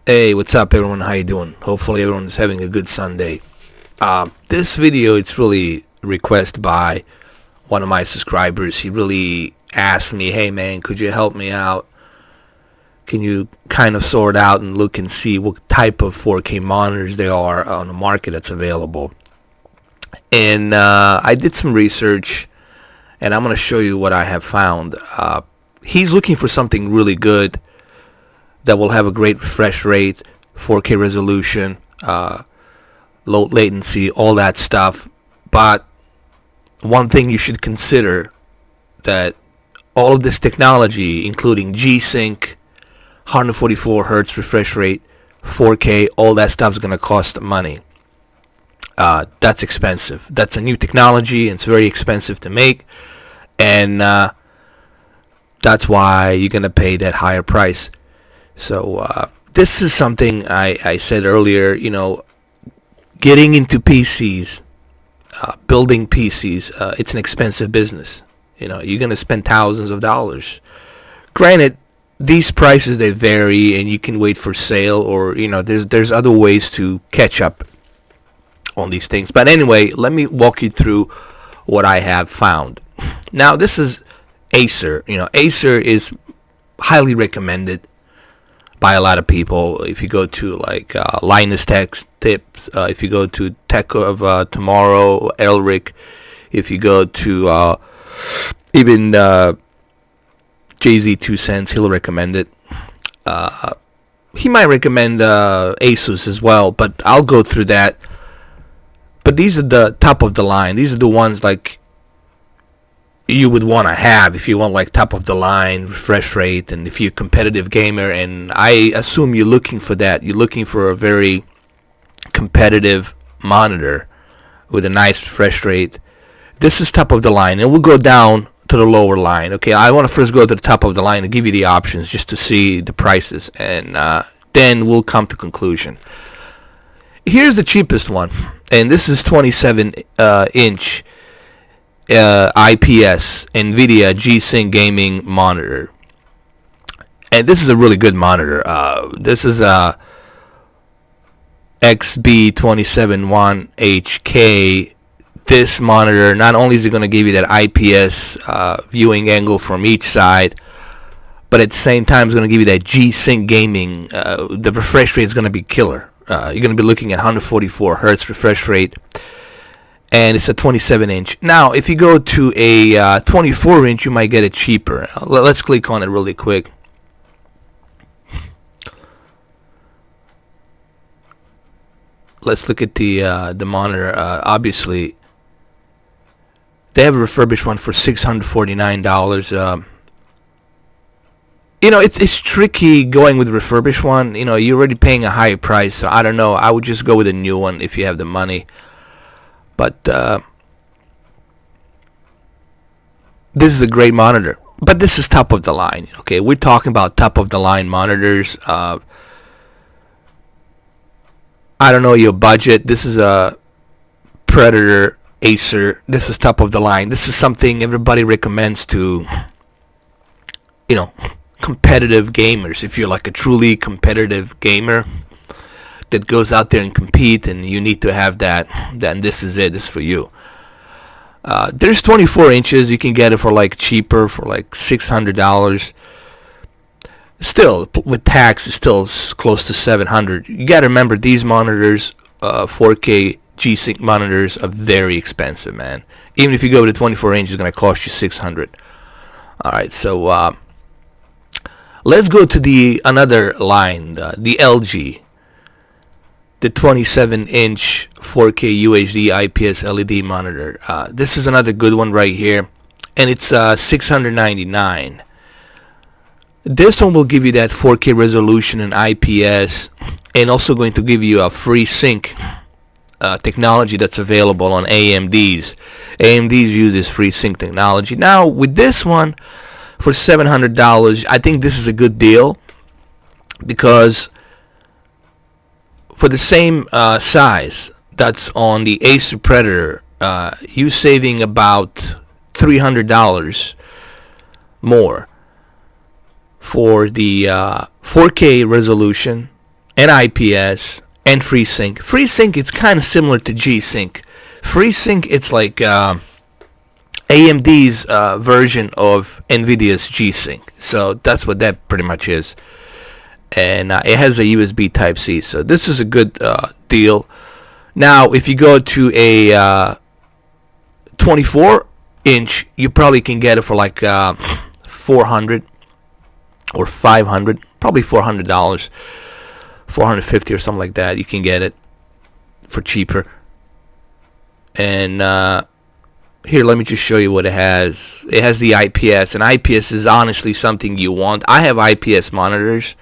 Hey, what's up, everyone? How you doing? Hopefully, everyone's having a good Sunday. This video, it's really requested by one of my subscribers. He really asked me, "Hey, man, could you help me out? Can you kind of sort out and look and see what type of 4K monitors there are on the market that's available?" And I did some research, and I'm going to show you what I have found. He's looking for something really good that will have a great refresh rate, 4K resolution, low latency, all that stuff. But one thing you should consider, that all of this technology, including G-Sync, 144 hertz refresh rate, 4K, all that stuff is going to cost money. That's expensive. That's a new technology, and it's very expensive to make, and that's why you're going to pay that higher price. So this is something I said earlier, getting into PCs, building PCs, it's an expensive business. You're going to spend thousands of dollars. Granted, these prices, they vary, and you can wait for sale, or there's other ways to catch up on these things. But anyway, let me walk you through what I have found. Now, this is Acer. Acer is highly recommended by a lot of people. If you go to Linus Tech Tips, if you go to Tech of Tomorrow, Elric, if you go to even JZ 2 cents, he'll recommend it. He might recommend ASUS as well, but I'll go through that. But these are the top of the line. These are the ones you would want to have if you want top of the line refresh rate, and if you're a competitive gamer, and I assume you're looking for that. You're looking for a very competitive monitor with a nice refresh rate. This is top of the line, and we'll go down to the lower line. Okay, I want to first go to the top of the line and give you the options just to see the prices, and then we'll come to conclusion. Here's the cheapest one, and this is 27-inch IPS NVIDIA G-Sync gaming monitor, and this is a really good monitor. This is a XB271HK. This monitor, not only is it going to give you that IPS viewing angle from each side, but at the same time it's going to give you that G-Sync gaming. The refresh rate is going to be killer. You're going to be looking at 144 hertz refresh rate, and it's a 27-inch. Now, if you go to a 24-inch, you might get it cheaper. Let's click on it really quick. Let's look at the monitor. Obviously, they have a refurbished one for $649. It's tricky going with a refurbished one. You're already paying a higher price, so I don't know. I would just go with a new one if you have the money. But this is a great monitor. But this is top of the line. Okay, we're talking about top of the line monitors. I don't know your budget. This is a Predator Acer. This is top of the line. This is something everybody recommends to, competitive gamers. If you're like a truly competitive gamer that goes out there and compete, and you need to have that, then this is it. This is for you. There's 24 inches. You can get it for cheaper, for $600. Still, with tax, it's still close to $700. You got to remember, these monitors, 4K G-Sync monitors, are very expensive, man. Even if you go with the 24 inch, it's going to cost you $600. All right, so let's go to another line, the LG. The 27-inch 4K UHD IPS LED monitor. This is another good one right here, and it's $699. This one will give you that 4K resolution and IPS, and also going to give you a FreeSync technology that's available on AMDs. AMDs use this FreeSync technology. Now, with this one, for $700, I think this is a good deal, because for the same size that's on the Acer Predator, you saving about $300 more for the 4K resolution and IPS and FreeSync. FreeSync, it's kind of similar to G-Sync. FreeSync, it's like AMD's version of NVIDIA's G-Sync. So that's what that pretty much is. And it has a USB Type-C. So this is a good deal. Now, if you go to a 24-inch, you probably can get it for like $400 or $500, probably $400, $450 or something like that. You can get it for cheaper. And here, let me just show you what it has. It has the IPS, and IPS is honestly something you want. I have IPS monitors.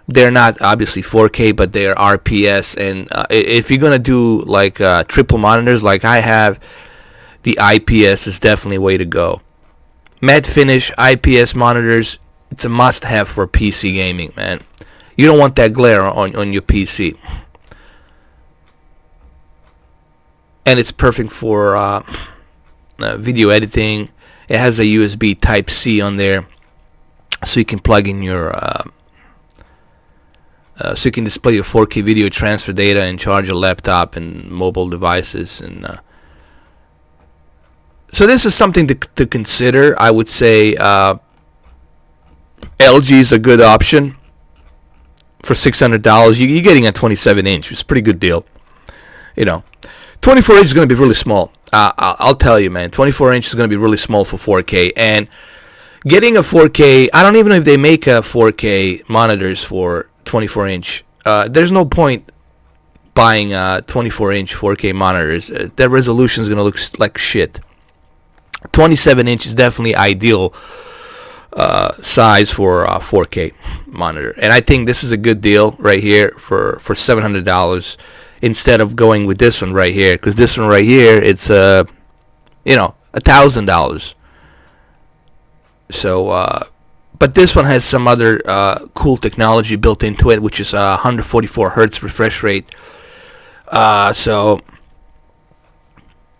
They're not obviously 4K, but they're RPS. And if you're gonna do like triple monitors, like I have, the IPS is definitely a way to go. Matte finish IPS monitors, it's a must-have for PC gaming, man. You don't want that glare on your PC. And it's perfect for video editing. It has a USB Type-C on there, so you can plug in your so you can display your 4K video, transfer data, and charge your laptop and mobile devices. And so this is something to consider. I would say LG is a good option for $600. You're getting a 27-inch. It's a pretty good deal. You know, 24-inch is going to be really small. I'll tell you, man. 24-inch is going to be really small for 4K. And getting a 4K, I don't even know if they make a 4K monitors for 24-inch. There's no point buying 24-inch 4K monitors. Their resolution is going to look like shit. 27-inch is definitely ideal size for a 4K monitor, and I think this is a good deal right here for $700 instead of going with this one right here, because this one right here, it's $1,000. So but this one has some other cool technology built into it, which is 144 hertz refresh rate.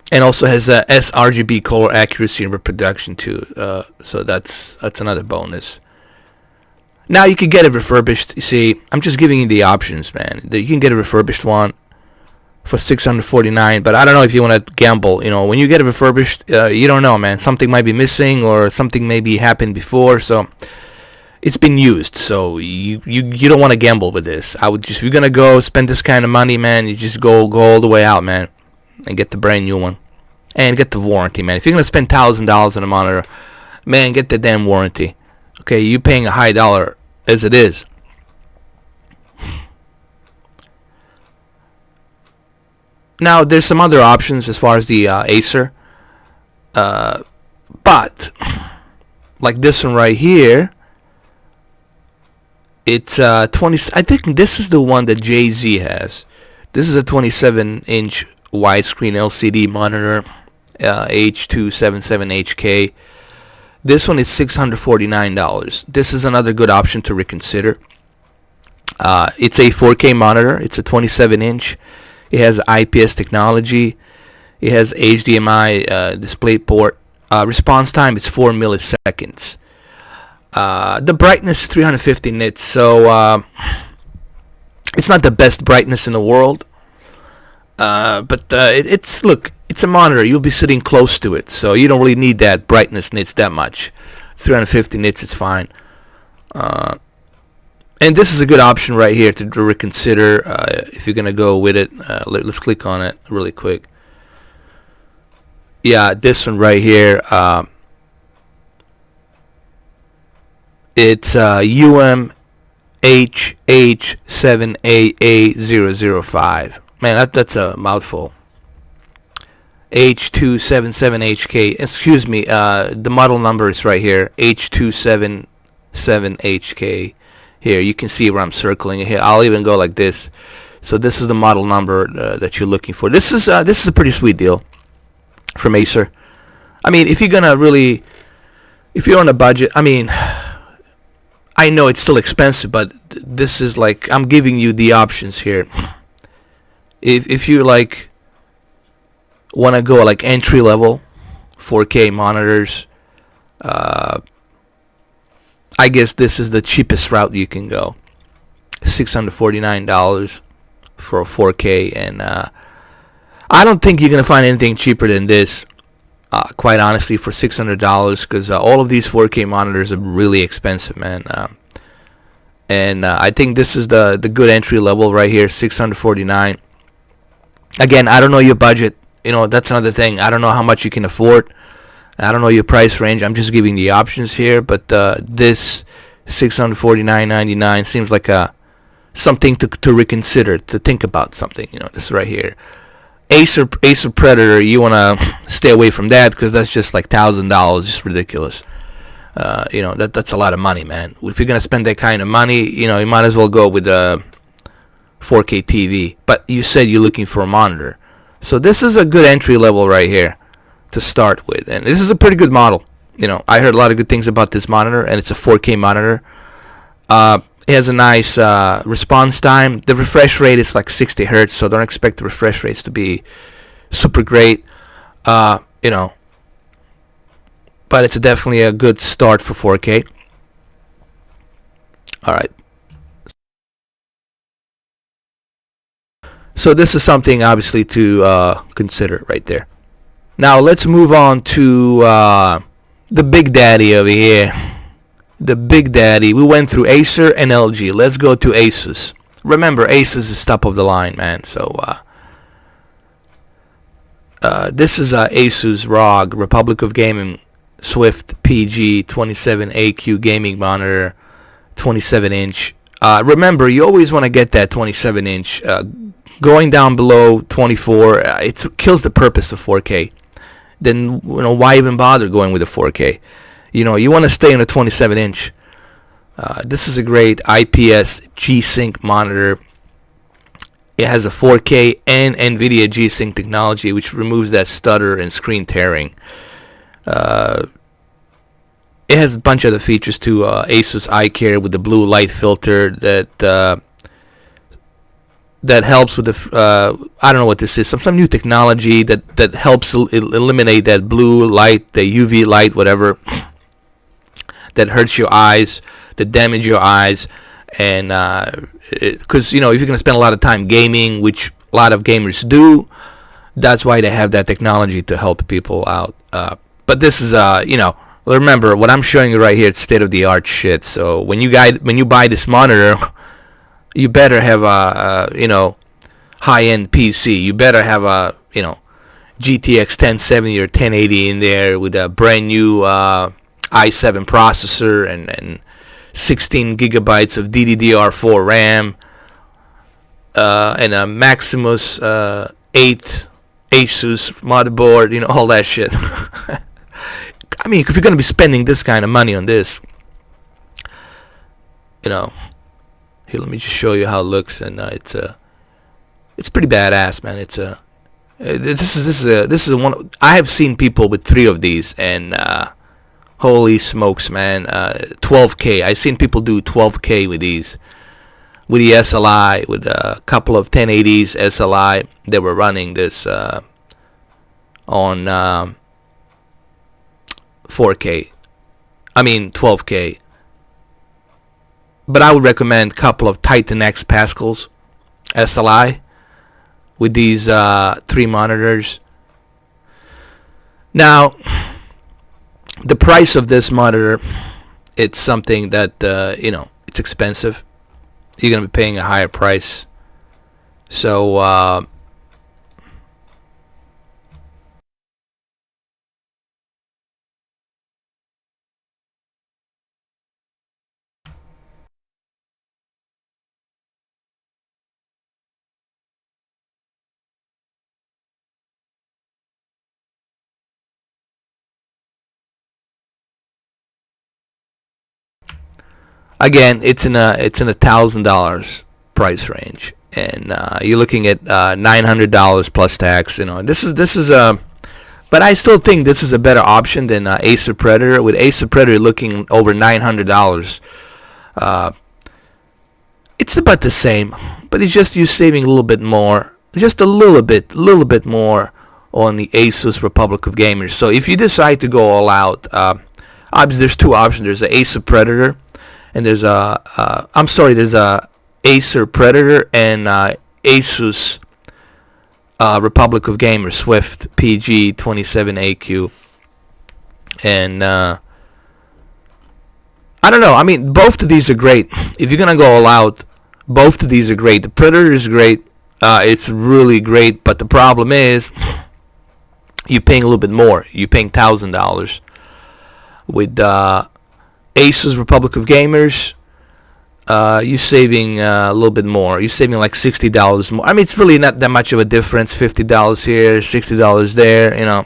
And also has sRGB color accuracy and reproduction too. So that's another bonus. Now you can get it refurbished. You see, I'm just giving you the options, man. You can get a refurbished one for $649, but I don't know if you want to gamble. You know, when you get it refurbished, you don't know, man. Something might be missing or something maybe happened before, so it's been used. So you don't want to gamble with this. I would just, if you're gonna go spend this kind of money, man, you just go all the way out, man, and get the brand new one and get the warranty, man. If you're gonna spend $1,000 on a monitor, man, get the damn warranty. Okay, you're paying a high dollar as it is. Now, there's some other options as far as the Acer, but like this one right here, it's 20. I think this is the one that Jay-Z has. This is a 27-inch widescreen LCD monitor, H277HK. This one is $649. This is another good option to reconsider. It's a 4K monitor. It's a 27-inch. It has IPS technology. It has HDMI display port. Response time is 4 milliseconds. The brightness is 350 nits, so it's not the best brightness in the world. But it's a monitor. You'll be sitting close to it, so you don't really need that brightness nits that much. 350 nits, it's fine. And this is a good option right here to reconsider if you're gonna go with it. Let's click on it really quick. Yeah, this one right here. It's UMHH7AA005. Man, that's a mouthful. H277HK. Excuse me. The model number is right here. H277HK. Here, you can see where I'm circling it here. I'll even go like this. So this is the model number that you're looking for. This is a pretty sweet deal from Acer. I mean, if you're on a budget, I mean, I know it's still expensive, but this is like, I'm giving you the options here. If you like want to go like entry level 4K monitors, I guess this is the cheapest route you can go. $649 for a 4K, and I don't think you're gonna find anything cheaper than this. Quite honestly, for $600, because all of these 4K monitors are really expensive, man. And I think this is the good entry level right here, $649. Again, I don't know your budget. You know, that's another thing. I don't know how much you can afford. I don't know your price range. I'm just giving the options here. But this $649.99 seems like something to reconsider, to think about something. You know, this right here. Acer Predator, you want to stay away from that, because that's just like $1,000, just ridiculous. You know, that's a lot of money, man. If you're gonna spend that kind of money, you know, you might as well go with a 4K TV. But you said you're looking for a monitor, so this is a good entry level right here to start with, and this is a pretty good model. You know, I heard a lot of good things about this monitor, and it's a 4K monitor. It has a nice response time. The refresh rate is like 60 hertz, so don't expect the refresh rates to be super great. You know, but it's definitely a good start for 4K. Alright. So this is something obviously to consider right there. Now let's move on to the big daddy over here. The big daddy. We went through Acer and LG. Let's go to ASUS. Remember, ASUS is top of the line, man. So this is ASUS ROG, Republic of Gaming Swift PG 27AQ gaming monitor, 27-inch. Remember, you always want to get that 27-inch. Going down below 24, it kills the purpose of 4K. Then, you know, why even bother going with a 4K? You know, you want to stay on a 27-inch. This is a great IPS G-Sync monitor. It has a 4K and NVIDIA G-Sync technology, which removes that stutter and screen tearing. It has a bunch of other features too. ASUS iCare with the blue light filter that helps with the I don't know what this is, some new technology that helps eliminate that blue light, the UV light, whatever, that hurts your eyes, that damage your eyes. And because you know, if you're gonna spend a lot of time gaming, which a lot of gamers do, that's why they have that technology to help people out. But this is you know, remember what I'm showing you right here, it's state of the art shit. So when you buy this monitor, you better have a you know, high-end PC. You better have a, you know, GTX 1070 or 1080 in there with a brand new i7 processor and 16 gigabytes of DDR4 RAM and a Maximus 8 ASUS motherboard, you know, all that shit. I mean, if you're gonna be spending this kind of money on this, you know, here, let me just show you how it looks, and it's pretty badass, man. This is one. I have seen people with 3 of these, and holy smokes, man, 12K. I've seen people do 12K with these, with the SLI, with a couple of 1080s SLI. They were running this on 4K. I mean 12K. But I would recommend a couple of Titan X Pascals SLI with these 3 monitors. Now, the price of this monitor, it's something that, you know, it's expensive. You're going to be paying a higher price. So, again, it's in a $1,000 price range, and you're looking at $900 plus tax. You know, this is a, but I still think this is a better option than Acer Predator. With Acer Predator looking over $900, it's about the same, but it's just you saving a little bit more, just a little bit more on the Asus Republic of Gamers. So if you decide to go all out, obviously there's 2 options. There's the Acer Predator, and there's a Acer Predator and ASUS Republic of Gamers Swift PG27AQ. And I don't know. I mean, both of these are great. If you're gonna go all out, both of these are great. The Predator is great. It's really great. But the problem is, you're paying a little bit more. You're paying $1,000 with ASUS Republic of Gamers. You're saving a little bit more. You're saving like $60 more. I mean, it's really not that much of a difference. $50 here, $60 there. You know,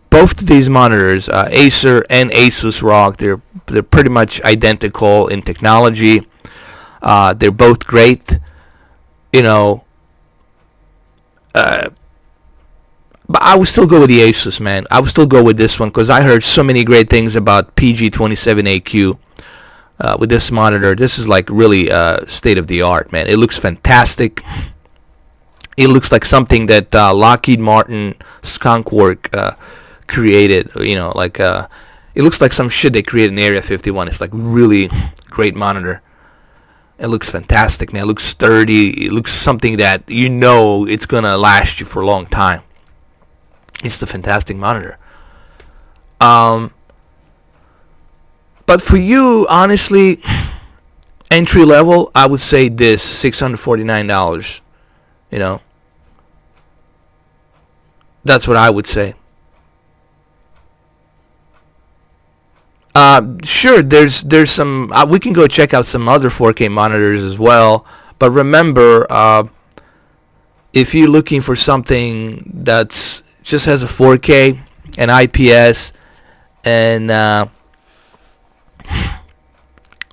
both of these monitors, Acer and ASUS ROG, they're pretty much identical in technology. They're both great. You know, but I would still go with the ASUS, man. I would still go with this one because I heard so many great things about PG27AQ. With this monitor, this is like really state of the art, man. It looks fantastic. It looks like something that Lockheed Martin Skunkworks created. You know, like it looks like some shit they created in Area 51. It's like really great monitor. It looks fantastic, man. It looks sturdy. It looks something that you know it's gonna last you for a long time. It's a fantastic monitor. But for you, honestly, entry level, I would say this $649. You know, that's what I would say. Sure, there's some. We can go check out some other 4K monitors as well. But remember, if you're looking for something that's just has a 4K and IPS and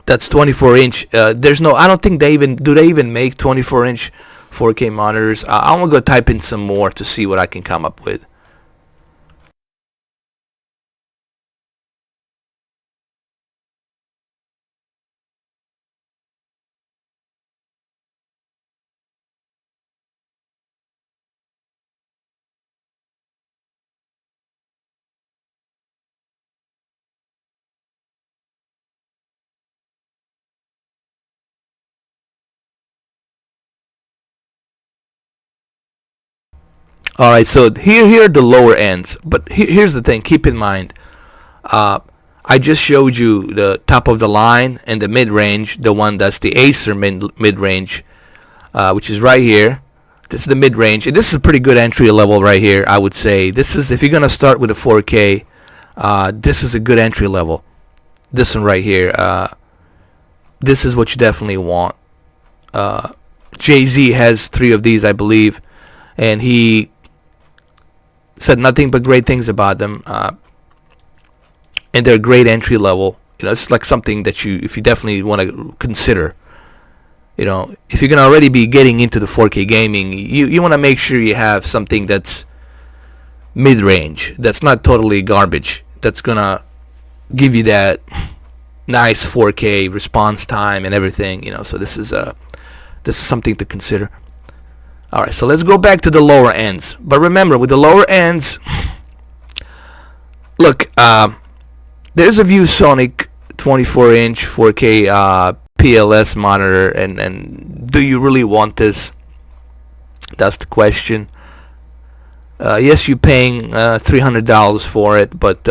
that's 24-inch. There's no. I don't think they even make 24-inch 4K monitors. I'm gonna go type in some more to see what I can come up with. All right, so here are the lower ends. But here's the thing. Keep in mind, I just showed you the top of the line and the mid-range, the one that's the Acer mid-range, which is right here. This is the mid-range, and this is a pretty good entry level right here. I would say this is, if you're gonna start with a 4K, this is a good entry level. This one right here, this is what you definitely want. Jay-Z has 3 of these, I believe, and he said nothing but great things about them, and they're great entry level. You know, it's like something that if you definitely want to consider. You know, if you're gonna already be getting into the 4K gaming, you want to make sure you have something that's mid-range, that's not totally garbage, that's gonna give you that nice 4K response time and everything. You know, so this is something to consider. All right, so let's go back to the lower ends. But remember, with the lower ends, look, there's a ViewSonic 24-inch 4K PLS monitor, and do you really want this? That's the question. Yes, you're paying $300 for it, but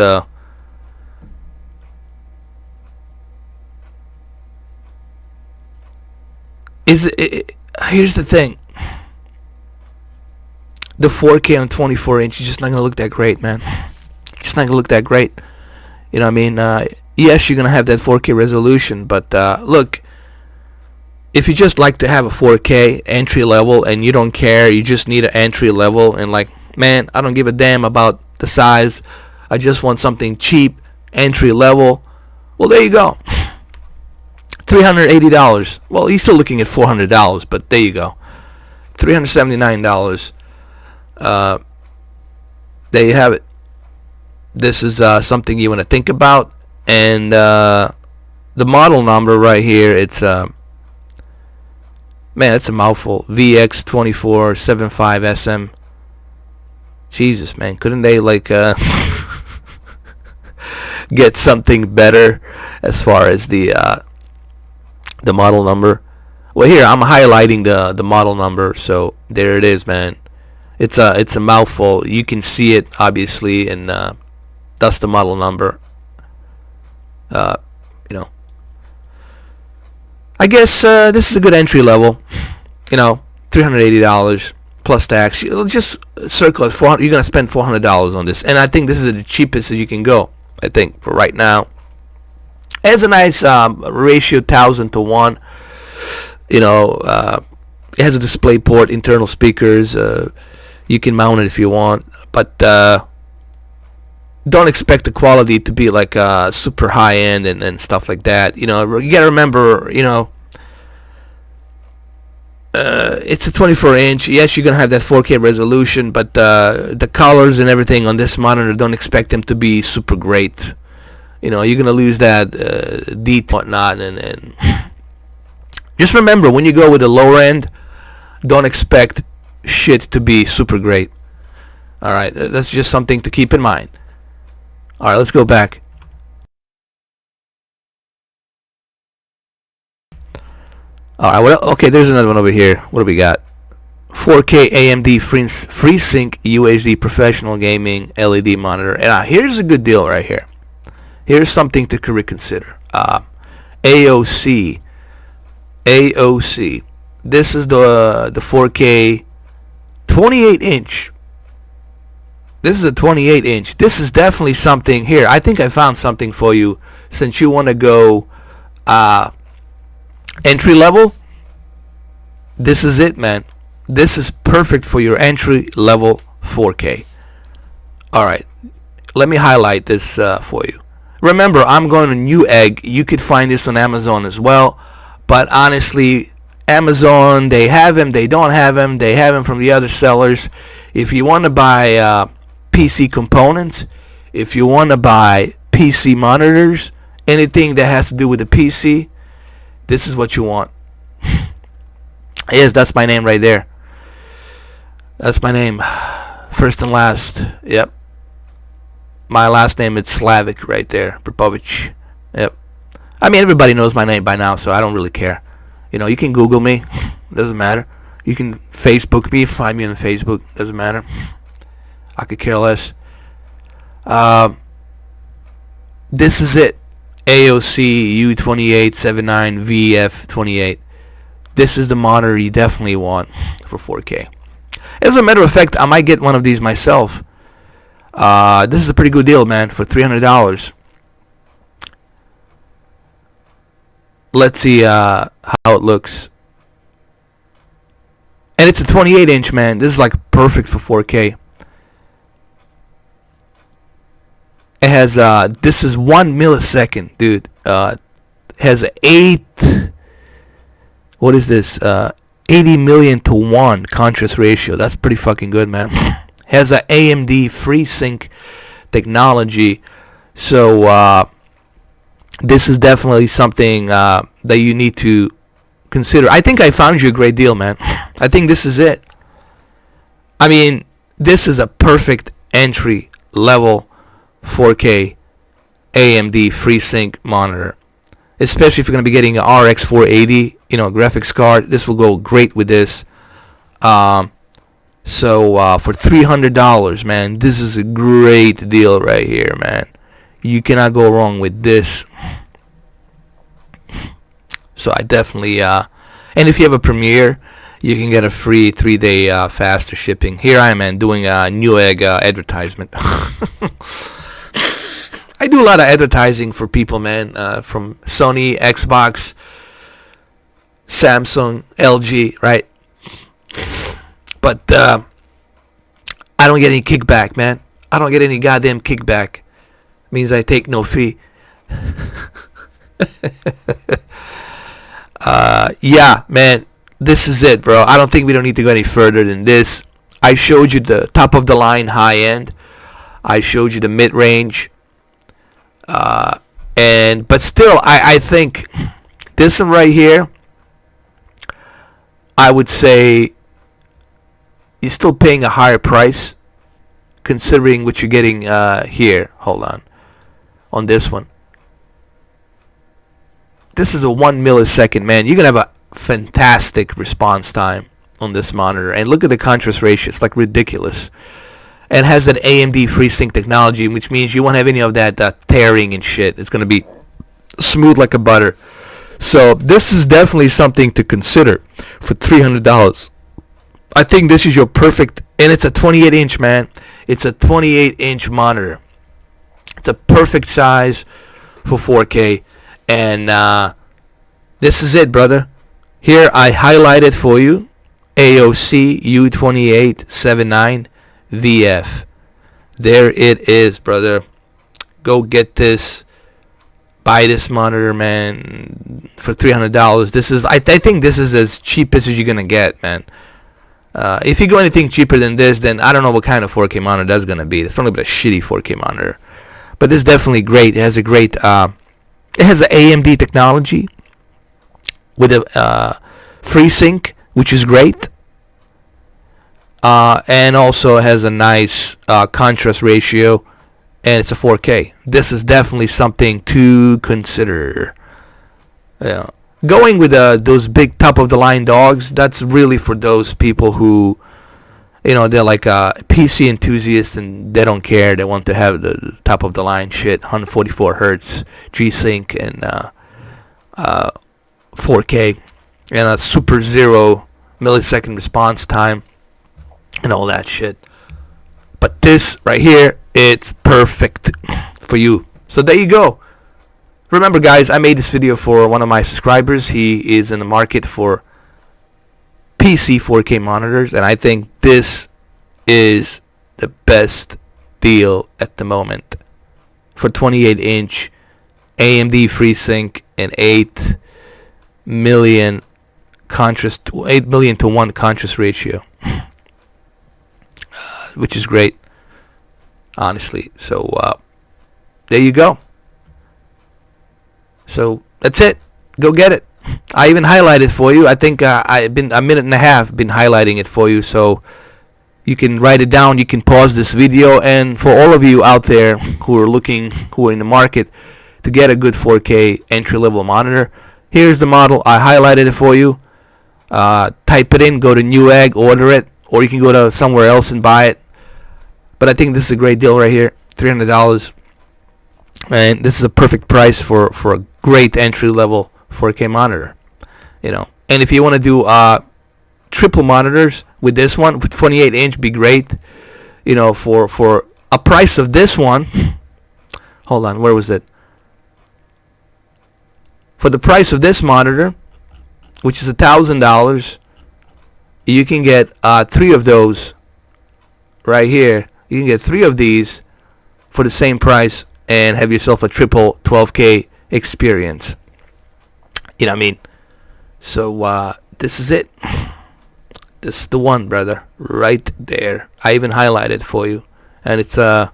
here's the thing. The 4K on 24-inch is just not gonna look that great, man. It's just not gonna look that great. You know what I mean? Yes, you're gonna have that 4K resolution, but look, if you just like to have a 4K entry level and you don't care, you just need an entry level, and like, man, I don't give a damn about the size. I just want something cheap, entry level. Well, there you go. $380. Well, you're still looking at $400, but there you go. $379. There you have it. This is something you want to think about, and the model number right here, it's man, it's a mouthful. VX2475SM. Jesus, man, couldn't they like get something better as far as the model number? Well, here I'm highlighting the model number, so there it is, man. It's a mouthful. You can see it obviously, and that's the model number. You know, I guess this is a good entry level. You know, $380 plus tax. You'll just circle it. You're gonna spend $400 on this, and I think this is the cheapest that you can go. I think for right now. It has a nice ratio, 1,000 to 1. You know, it has a display port, internal speakers. You can mount it if you want, but don't expect the quality to be like super high end and stuff like that. You know, you gotta remember, you know, it's a 24-inch. Yes, you're gonna have that 4K resolution, but the colors and everything on this monitor, don't expect them to be super great. You know, you're gonna lose that detail and whatnot, and just remember, when you go with the lower end, don't expect shit to be super great. All right, that's just something to keep in mind. All right, let's go back. All right, well, okay, there's another one over here. What do we got? 4K AMD FreeSync UHD Professional Gaming LED monitor. And here's a good deal right here. Here's something to reconsider. AOC. This is the 4K 28-inch. This is a 28-inch. This is definitely something here. I think I found something for you since you want to go entry level. This is it, man. This is perfect for your entry level 4K. All right, let me highlight this for you. Remember, I'm going to Newegg. You could find this on Amazon as well, but honestly, Amazon, they have them, they don't have them, they have them from the other sellers. If you want to buy PC components, if you want to buy PC monitors, anything that has to do with the PC, this is what you want. Yes, that's my name right there. That's my name, first and last. Yep. My last name is Slavic right there, Popovich. Yep. I mean, everybody knows my name by now, so I don't really care. You know, you can Google me. Doesn't matter. You can Facebook me. Find me on Facebook. Doesn't matter. I could care less. This is it. AOC U2879vf 28. This is the monitor you definitely want for 4K. As a matter of fact, I might get one of these myself. This is a pretty good deal, man, for $300. Let's see how it looks. And it's a 28-inch, man. This is like perfect for 4K. It has this is 1 millisecond, dude. Has 8. What is this? 80 million to 1 contrast ratio. That's pretty fucking good, man. Has a AMD FreeSync technology, so this is definitely something that you need to consider. I think I found you a great deal, man. I think this is it. I mean, this is a perfect entry level 4K AMD FreeSync monitor, especially if you're going to be getting an RX 480, you know, graphics card. This will go great with this. So for $300, man, this is a great deal right here, man. You cannot go wrong with this. So I definitely and if you have a Premiere, you can get a free 3-day faster shipping. Here I am, man, doing a Newegg advertisement. I do a lot of advertising for people, man, from Sony, Xbox, Samsung, LG, right? But I don't get any kickback, man. I don't get any goddamn kickback. Means I take no fee. Yeah, man, this is it, bro. I don't think we don't need to go any further than this. I showed you the top of the line high end. I showed you the mid range. But still, I think this one right here, I would say you're still paying a higher price considering what you're getting here. Hold on this one. This is a 1 millisecond, man. You're gonna have a fantastic response time on this monitor. And look at the contrast ratio. It's like ridiculous. And has that AMD FreeSync technology, which means you won't have any of that tearing and shit. It's going to be smooth like a butter. So this is definitely something to consider for $300. I think this is your perfect, and it's a 28-inch, man. It's a 28-inch monitor. It's a perfect size for 4K. And this is it, brother. Here I highlighted for you AOC U2879vf. There it is, brother. Go get this. Buy this monitor, man, for $300. This is, I think this is as cheap as you're gonna get, man. If you go anything cheaper than this, then I don't know what kind of 4K monitor that's gonna be. It's probably a shitty 4K monitor, but this is definitely great. It has a great, it has an AMD technology with a FreeSync, which is great, and also has a nice contrast ratio. And it's a 4K. This is definitely something to consider. Yeah. Going with those big top-of-the-line dogs, that's really for those people who, you know, they're like PC enthusiasts and they don't care. They want to have the top-of-the-line shit, 144 hertz G-Sync and 4K and a super 0 millisecond response time and all that shit. But this right here, it's perfect for you. So there you go. Remember, guys, I made this video for one of my subscribers. He is in the market for PC 4K monitors, and I think this is the best deal at the moment for 28-inch AMD FreeSync and 8 million to 1 contrast ratio, which is great, honestly. So there you go. So that's it. Go get it. I even highlighted for you. I think I've been a minute and a half been highlighting it for you, so you can write it down. You can pause this video, and for all of you out there who are in the market to get a good 4K entry-level monitor, here's the model. I highlighted it for you. Type it in, go to Newegg, order it, or you can go to somewhere else and buy it. But I think this is a great deal right here, $300, and this is a perfect price for a great entry-level 4K monitor, you know. And if you want to do triple monitors with this one, with 28-inch, be great, you know, for a price of this one. Hold on, where was it? For the price of this monitor, which is $1,000, you can get 3 of those right here. You can get 3 of these for the same price and have yourself a triple 12K experience. You know what I mean? So this is it. This is the one, brother, right there. I even highlighted for you, and it's a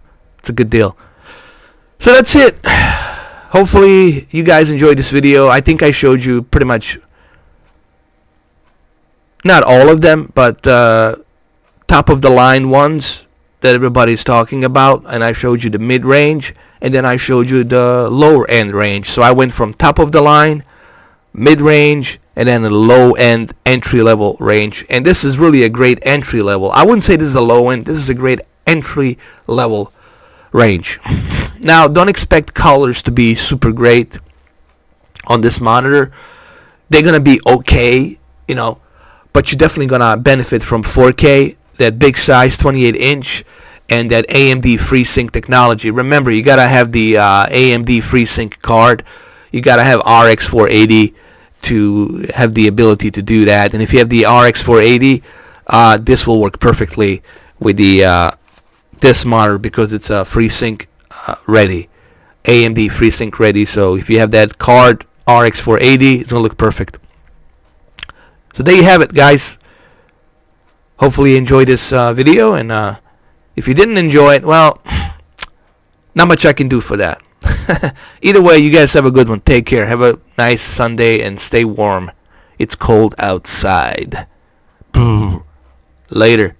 good deal. So that's it. Hopefully you guys enjoyed this video. I think I showed you pretty much, not all of them, but top of the line ones that everybody's talking about, and I showed you the mid-range, and then I showed you the lower end range. So I went from top of the line, mid-range, and then a low-end entry-level range. And this is really a great entry-level. I wouldn't say this is a low-end. This is a great entry-level range. Now, don't expect colors to be super great on this monitor. They're going to be okay, you know, but you're definitely going to benefit from 4K, that big size 28-inch, and that AMD FreeSync technology. Remember, you got to have the AMD FreeSync card. You got to have RX 480 to have the ability to do that. And if you have the RX 480, this will work perfectly with the this monitor because it's a FreeSync ready, AMD FreeSync ready. So if you have that card, RX 480, it's going to look perfect. So there you have it, guys. Hopefully you enjoyed this video, and if you didn't enjoy it, well, not much I can do for that. Either way, you guys have a good one. Take care. Have a nice Sunday and stay warm. It's cold outside. Later.